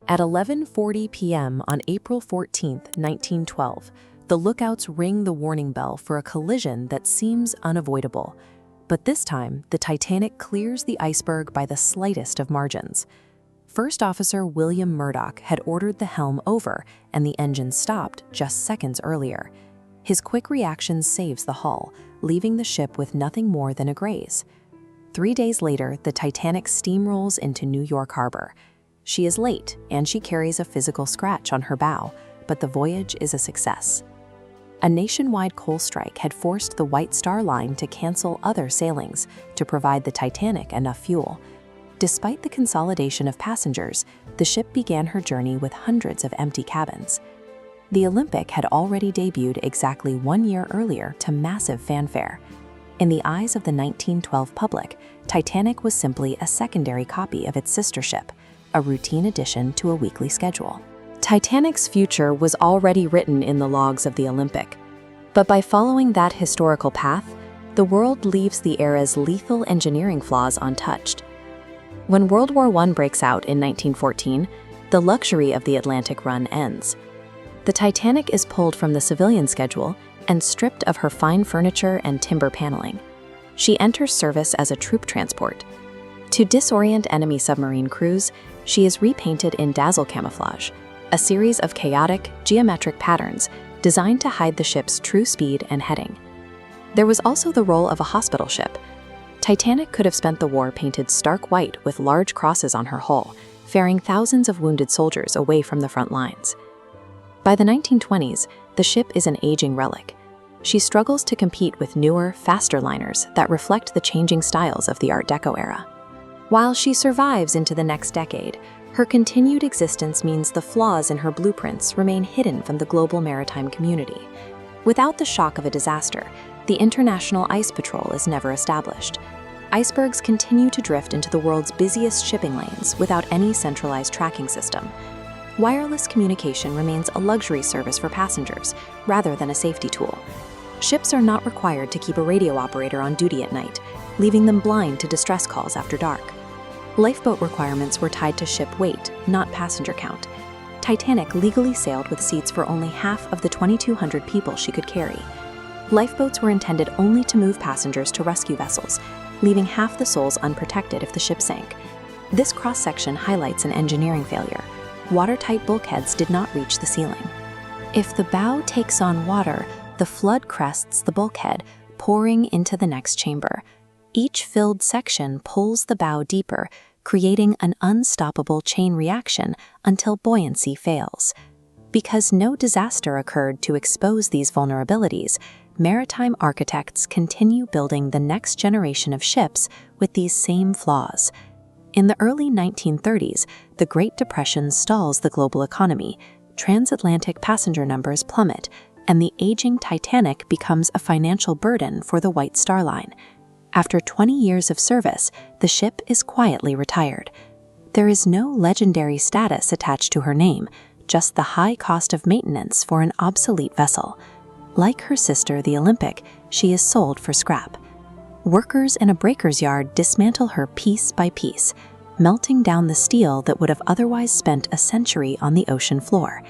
At 11:40 p.m. on April 14, 1912, the lookouts ring the warning bell for a collision that seems unavoidable. But this time, the Titanic clears the iceberg by the slightest of margins. First Officer William Murdoch had ordered the helm over, and the engine stopped just seconds earlier. His quick reaction saves the hull, leaving the ship with nothing more than a graze. 3 days later, the Titanic steamrolls into New York Harbor. She is late, and she carries a physical scratch on her bow, but the voyage is a success. A nationwide coal strike had forced the White Star Line to cancel other sailings to provide the Titanic enough fuel. Despite the consolidation of passengers, the ship began her journey with hundreds of empty cabins. The Olympic had already debuted exactly 1 year earlier to massive fanfare. In the eyes of the 1912 public, Titanic was simply a secondary copy of its sister ship, a routine addition to a weekly schedule. Titanic's future was already written in the logs of the Olympic. But by following that historical path, the world leaves the era's lethal engineering flaws untouched. When World War I breaks out in 1914, the luxury of the Atlantic run ends. The Titanic is pulled from the civilian schedule and stripped of her fine furniture and timber paneling. She enters service as a troop transport. To disorient enemy submarine crews, she is repainted in dazzle camouflage, a series of chaotic, geometric patterns designed to hide the ship's true speed and heading. There was also the role of a hospital ship. Titanic could have spent the war painted stark white with large crosses on her hull, ferrying thousands of wounded soldiers away from the front lines. By the 1920s, the ship is an aging relic. She struggles to compete with newer, faster liners that reflect the changing styles of the Art Deco era. While she survives into the next decade, her continued existence means the flaws in her blueprints remain hidden from the global maritime community. Without the shock of a disaster, the International Ice Patrol is never established. Icebergs continue to drift into the world's busiest shipping lanes without any centralized tracking system. Wireless communication remains a luxury service for passengers, rather than a safety tool. Ships are not required to keep a radio operator on duty at night, leaving them blind to distress calls after dark. Lifeboat requirements were tied to ship weight, not passenger count. Titanic legally sailed with seats for only half of the 2,200 people she could carry. Lifeboats were intended only to move passengers to rescue vessels, leaving half the souls unprotected if the ship sank. This cross-section highlights an engineering failure. Watertight bulkheads did not reach the ceiling. If the bow takes on water, the flood crests the bulkhead, pouring into the next chamber. Each filled section pulls the bow deeper, creating an unstoppable chain reaction until buoyancy fails. Because no disaster occurred to expose these vulnerabilities, maritime architects continue building the next generation of ships with these same flaws. In the early 1930s, the Great Depression stalls the global economy, transatlantic passenger numbers plummet, and the aging Titanic becomes a financial burden for the White Star Line. After 20 years of service, the ship is quietly retired. There is no legendary status attached to her name, just the high cost of maintenance for an obsolete vessel. Like her sister, the Olympic, she is sold for scrap. Workers in a breaker's yard dismantle her piece by piece, melting down the steel that would have otherwise spent a century on the ocean floor.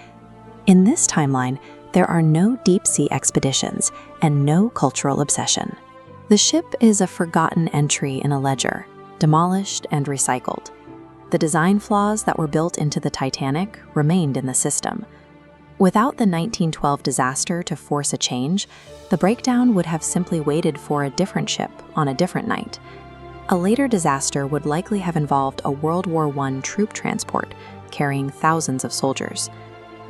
In this timeline, there are no deep-sea expeditions and no cultural obsession. The ship is a forgotten entry in a ledger, demolished and recycled. The design flaws that were built into the Titanic remained in the system. Without the 1912 disaster to force a change, the breakdown would have simply waited for a different ship on a different night. A later disaster would likely have involved a World War I troop transport carrying thousands of soldiers.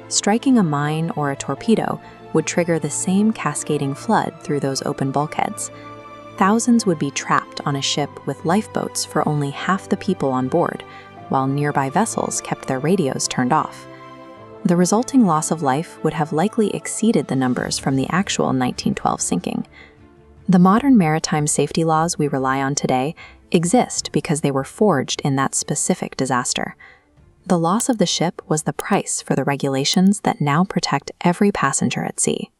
Striking a mine or a torpedo would trigger the same cascading flood through those open bulkheads. Thousands would be trapped on a ship with lifeboats for only half the people on board, while nearby vessels kept their radios turned off. The resulting loss of life would have likely exceeded the numbers from the actual 1912 sinking. The modern maritime safety laws we rely on today exist because they were forged in that specific disaster. The loss of the ship was the price for the regulations that now protect every passenger at sea.